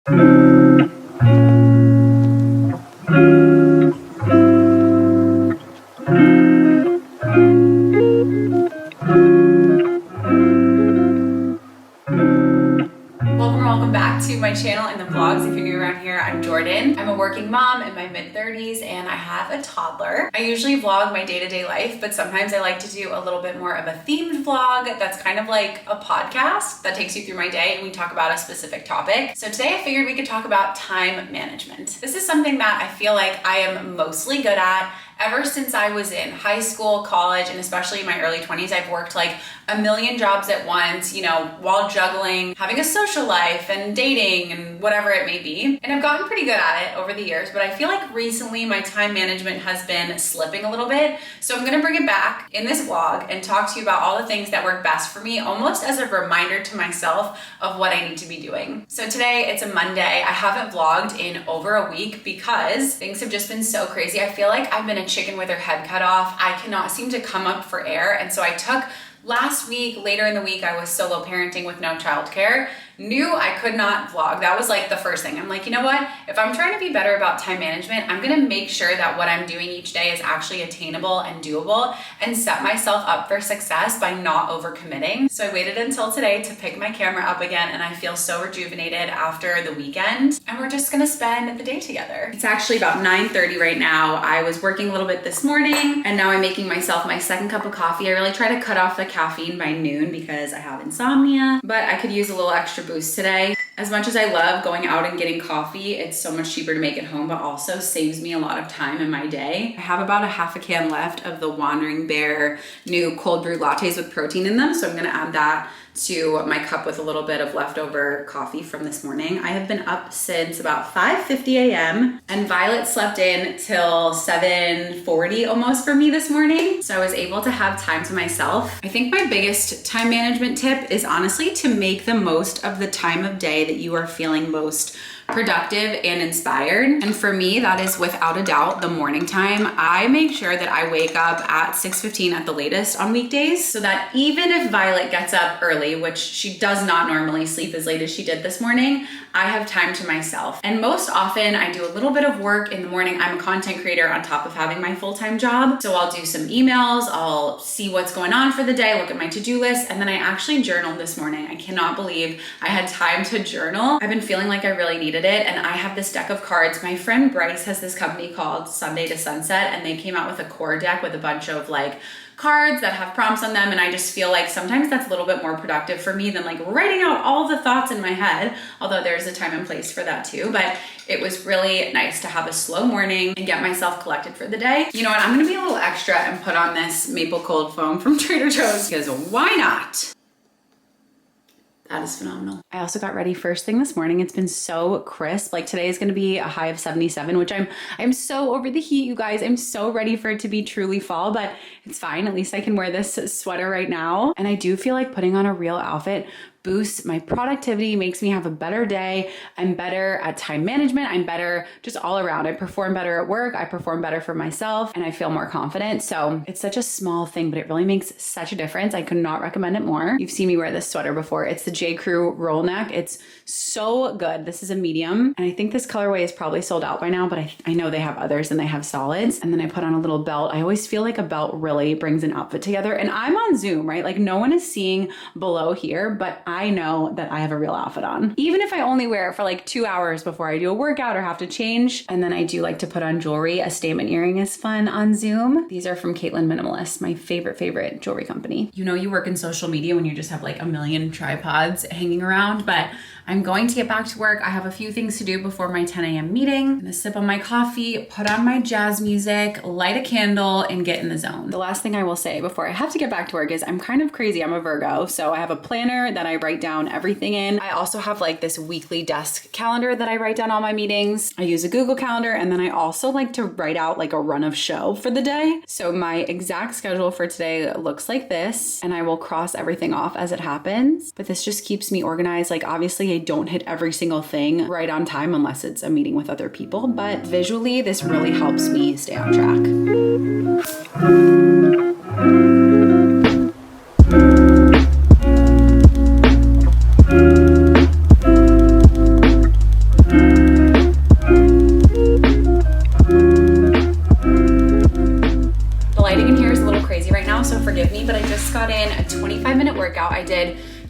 Welcome back to my channel and the vlogs. If you're new around here, I'm Jordan. I'm a working mom in my mid-30s and I have a toddler. I usually vlog my day-to-day life, but sometimes I like to do a little bit more of a themed vlog that's kind of like a podcast that takes you through my day and we talk about a specific topic. So today I figured we could talk about time management. This is something that I feel like I am mostly good at. Ever since I was in high school, college, and especially in my early 20s, I've worked like a million jobs at once, you know, while juggling, having a social life and dating and whatever it may be. And I've gotten pretty good at it over the years, but I feel like recently my time management has been slipping a little bit. So I'm gonna bring it back in this vlog and talk to you about all the things that work best for me, almost as a reminder to myself of what I need to be doing. So today it's a Monday. I haven't vlogged in over a week because things have just been so crazy. I feel like I've been a chicken with her head cut off. I cannot seem to come up for air. And so I took last week, later in the week, I was solo parenting with no childcare. Knew I could not vlog. That was like the first thing. I'm like, you know what? If I'm trying to be better about time management, I'm gonna make sure that what I'm doing each day is actually attainable and doable and set myself up for success by not overcommitting. So I waited until today to pick my camera up again and I feel so rejuvenated after the weekend. And we're just gonna spend the day together. It's actually about 9:30 right now. I was working a little bit this morning and now I'm making myself my second cup of coffee. I really try to cut off the caffeine by noon because I have insomnia, but I could use a little extra boost today. As much as I love going out and getting coffee, it's so much cheaper to make at home, but also saves me a lot of time in my day. I have about a half a can left of the Wandering Bear new cold brew lattes with protein in them, so I'm gonna add that to my cup with a little bit of leftover coffee from this morning. I have been up since about 5:50 a.m. and Violet slept in till 7:40 almost for me this morning. So I was able to have time to myself. I think my biggest time management tip is honestly to make the most of the time of day that you are feeling most productive and inspired. And for me, that is without a doubt the morning time. I make sure that I wake up at 6:15 at the latest on weekdays so that even if Violet gets up early, which she does not normally sleep as late as she did this morning, I have time to myself. And most often I do a little bit of work in the morning. I'm a content creator on top of having my full-time job. So I'll do some emails, I'll see what's going on for the day, look at my to-do list, and then I actually journaled this morning. I cannot believe I had time to journal. I've been feeling like I really needed it, and I have this deck of cards. My friend Bryce has this company called Sunday to Sunset, and they came out with a core deck with a bunch of like cards that have prompts on them, and I just feel like sometimes that's a little bit more productive for me than like writing out all the thoughts in my head, although there's a time and place for that too. But it was really nice to have a slow morning and get myself collected for the day. You know what, I'm gonna be a little extra and put on this maple cold foam from Trader Joe's because why not? That is phenomenal. I also got ready first thing this morning. It's been so crisp. Like today is going to be a high of 77, which I'm so over the heat, you guys. I'm so ready for it to be truly fall, but it's fine. At least I can wear this sweater right now. And I do feel like putting on a real outfit boosts my productivity, makes me have a better day. I'm better at time management. I'm better just all around. I perform better at work. I perform better for myself and I feel more confident. So it's such a small thing, but it really makes such a difference. I could not recommend it more. You've seen me wear this sweater before. It's the J. Crew roll neck. It's so good. This is a medium. And I think this colorway is probably sold out by now, but I know they have others and they have solids. And then I put on a little belt. I always feel like a belt really brings an outfit together. And I'm on Zoom, right? Like no one is seeing below here, but I know that I have a real outfit on. Even if I only wear it for like 2 hours before I do a workout or have to change. And then I do like to put on jewelry. A statement earring is fun on Zoom. These are from Caitlin Minimalist, my favorite jewelry company. You know, you work in social media when you just have like a million tripods hanging around, but I'm going to get back to work. I have a few things to do before my 10 a.m. meeting. I'm gonna sip on my coffee, put on my jazz music, light a candle, and get in the zone. The last thing I will say before I have to get back to work is I'm kind of crazy. I'm a Virgo, so I have a planner that I write down everything in. I also have like this weekly desk calendar that I write down all my meetings. I use a Google Calendar, and then I also like to write out like a run of show for the day. So my exact schedule for today looks like this, and I will cross everything off as it happens. But this just keeps me organized. Like obviously I don't hit every single thing right on time unless it's a meeting with other people, but visually this really helps me stay on track.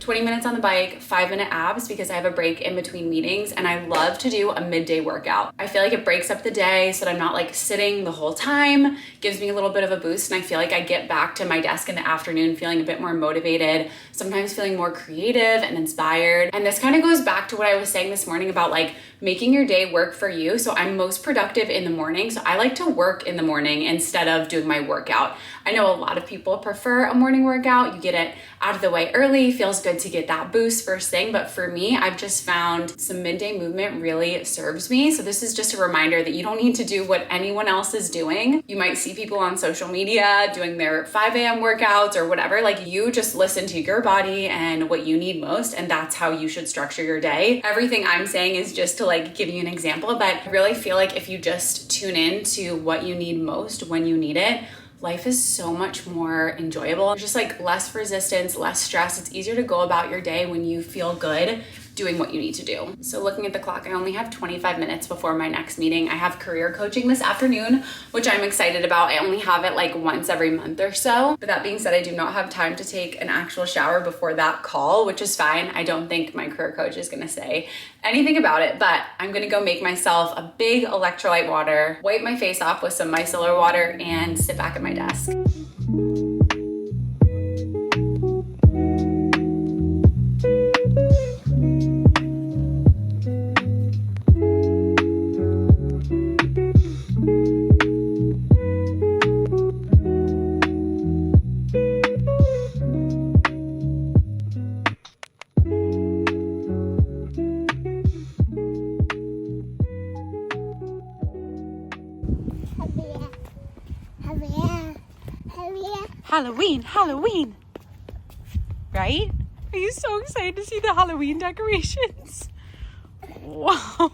20 minutes on the bike, 5-minute abs because I have a break in between meetings, and I love to do a midday workout. I feel like it breaks up the day so that I'm not like sitting the whole time, gives me a little bit of a boost, and I feel like I get back to my desk in the afternoon feeling a bit more motivated, sometimes feeling more creative and inspired. And this kind of goes back to what I was saying this morning about like making your day work for you. So I'm most productive in the morning. So I like to work in the morning instead of doing my workout. I know a lot of people prefer a morning workout. You get it out of the way early, feels good to get that boost first thing. But for me, I've just found some midday movement really serves me. So this is just a reminder that you don't need to do what anyone else is doing. You might see people on social media doing their 5 a.m. workouts or whatever. Like, you just listen to your body and what you need most, and that's how you should structure your day. Everything I'm saying is just to like give you an example, but I really feel like if you just tune in to what you need most when you need it, life is so much more enjoyable. There's just like less resistance, less stress. It's easier to go about your day when you feel good doing what you need to do. So looking at the clock, I only have 25 minutes before my next meeting. I have career coaching this afternoon, which I'm excited about. I only have it like once every month or so. But that being said, I do not have time to take an actual shower before that call, which is fine. I don't think my career coach is gonna say anything about it, but I'm gonna go make myself a big electrolyte water, wipe my face off with some micellar water, and sit back at my desk. Halloween, Halloween, right? Are you so excited to see the Halloween decorations? Wow.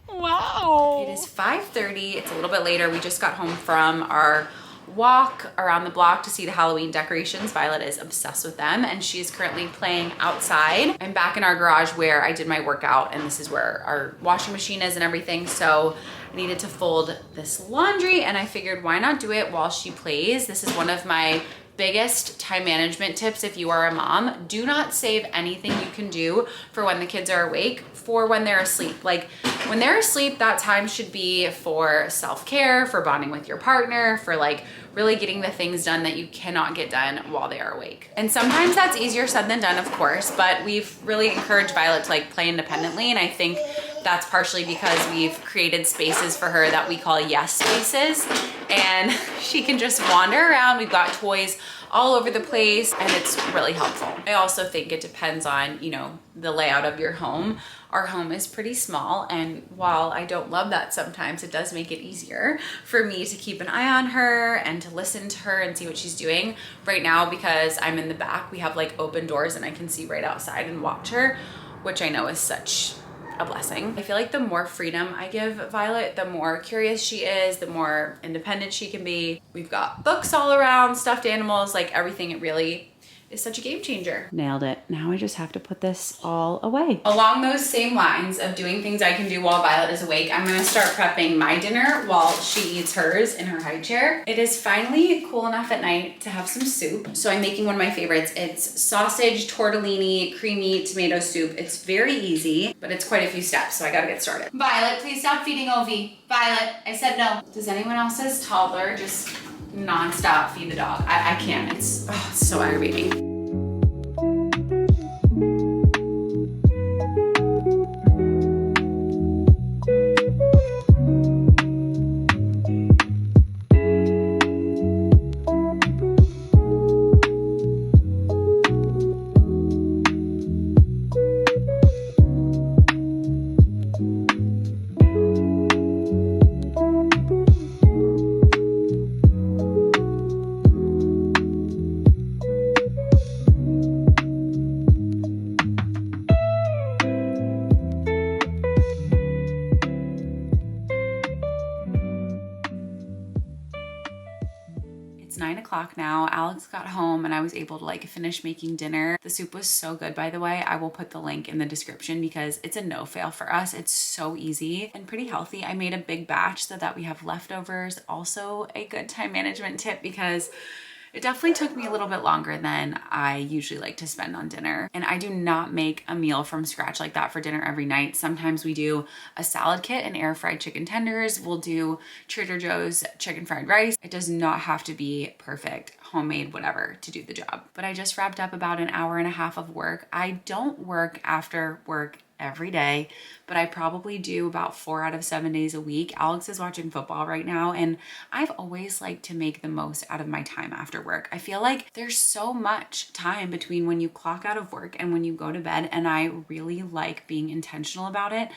Wow. It is 5:30. It's a little bit later. We just got home from our walk around the block to see the Halloween decorations. Violet is obsessed with them, and she's currently playing outside. I'm back in our garage where I did my workout, and this is where our washing machine is and everything. So I needed to fold this laundry, and I figured why not do it while she plays. This is one of my biggest time management tips if you are a mom. Do not save anything you can do for when the kids are awake for when they're asleep. Like, when they're asleep, that time should be for self-care, for bonding with your partner, for like really getting the things done that you cannot get done while they are awake. And sometimes that's easier said than done, of course, but we've really encouraged Violet to like play independently, and I think that's partially because we've created spaces for her that we call yes spaces, and she can just wander around. We've got toys all over the place, and it's really helpful. I also think it depends on, you know, the layout of your home. Our home is pretty small, and while I don't love that sometimes, it does make it easier for me to keep an eye on her and to listen to her and see what she's doing. Right now, because I'm in the back, we have like open doors and I can see right outside and watch her, which I know is such a blessing. I feel like the more freedom I give Violet, the more curious she is, the more independent she can be. We've got books all around, stuffed animals, like everything. It really is such a game changer. Nailed it. Now I just have to put this all away. Along those same lines of doing things I can do while Violet is awake, I'm gonna start prepping my dinner while she eats hers in her high chair. It is finally cool enough at night to have some soup. So I'm making one of my favorites. It's sausage, tortellini, creamy tomato soup. It's very easy, but it's quite a few steps, so I gotta get started. Violet, please stop feeding Ovi. Violet, I said no. Does anyone else's toddler just non-stop feed the dog? I can't. It's so aggravating. It's 9 o'clock now. Alex got home and I was able to like finish making dinner. The soup was so good, by the way. I will put the link in the description because it's a no fail for us. It's so easy and pretty healthy. I made a big batch so that we have leftovers. Also a good time management tip because It definitely took me a little bit longer than I usually like to spend on dinner. And I do not make a meal from scratch like that for dinner every night. Sometimes we do a salad kit and air fried chicken tenders. We'll do Trader Joe's chicken fried rice. It does not have to be perfect, homemade, whatever, to do the job. But I just wrapped up about an hour and a half of work. I don't work after work every day, but I probably do about 4 out of 7 days a week. Alex is watching football right now, and I've always liked to make the most out of my time after work. I feel like there's so much time between when you clock out of work and when you go to bed, and I really like being intentional about it.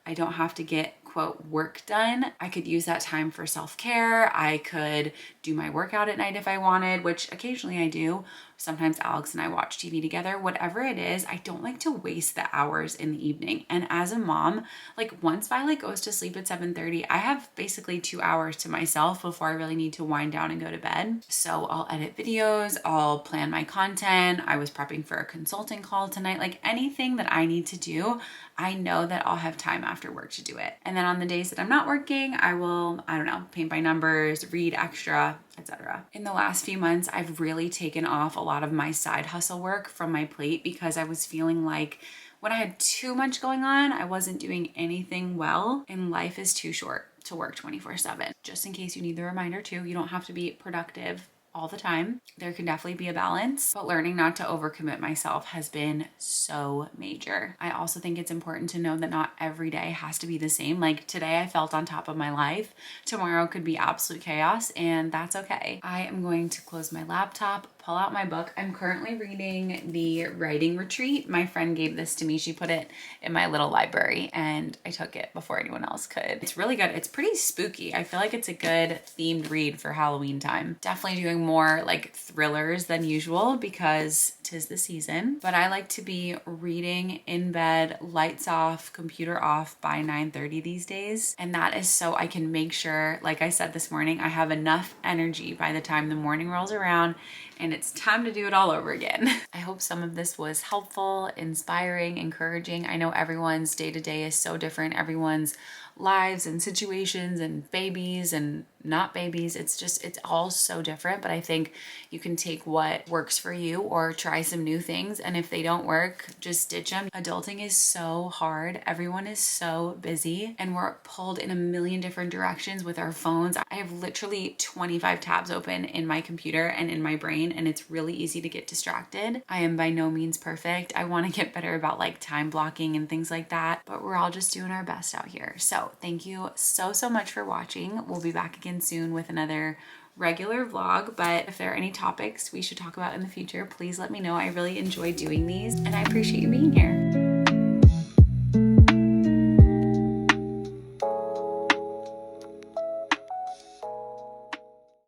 I don't have to get quote work done. I could use that time for self-care. I could do my workout at night if I wanted, which occasionally I do. Sometimes Alex and I watch TV together. Whatever it is, I don't like to waste the hours in the evening. And as a mom, like once Violet goes to sleep at 7:30, I have basically 2 hours to myself before I really need to wind down and go to bed. So I'll edit videos, I'll plan my content. I was prepping for a consulting call tonight. Like anything that I need to do, I know that I'll have time after work to do it. And then on the days that I'm not working, I will, I don't know, paint by numbers, read extra, etc. In the last few months, I've really taken off a lot of my side hustle work from my plate because I was feeling like when I had too much going on, I wasn't doing anything well, and life is too short to work 24/7. Just in case you need the reminder too, you don't have to be productive all the time. There can definitely be a balance, but learning not to overcommit myself has been so major. I also think it's important to know that not every day has to be the same. Like today I felt on top of my life. Tomorrow could be absolute chaos, and that's okay. I am going to close my laptop, pull out my book. I'm currently reading The Writing Retreat. My friend gave this to me. She put it in my little library and I took it before anyone else could. It's really good. It's pretty spooky. I feel like it's a good themed read for Halloween time. Definitely doing more like thrillers than usual because 'tis the season, but I like to be reading in bed, lights off, computer off by 9:30 these days. And that is so I can make sure, like I said this morning, I have enough energy by the time the morning rolls around and it's time to do it all over again. I hope some of this was helpful, inspiring, encouraging. I know everyone's day-to-day is so different. Everyone's lives and situations and babies and not babies. It's all so different, but I think you can take what works for you or try some new things. And if they don't work, just ditch them. Adulting is so hard. Everyone is so busy and we're pulled in a million different directions with our phones. I have literally 25 tabs open in my computer and in my brain, and it's really easy to get distracted. I am by no means perfect. I want to get better about like time blocking and things like that, but we're all just doing our best out here. So thank you so much for watching. We'll be back again soon with another regular vlog, but if there are any topics we should talk about in the future, please let me know. I really enjoy doing these and I appreciate you being here.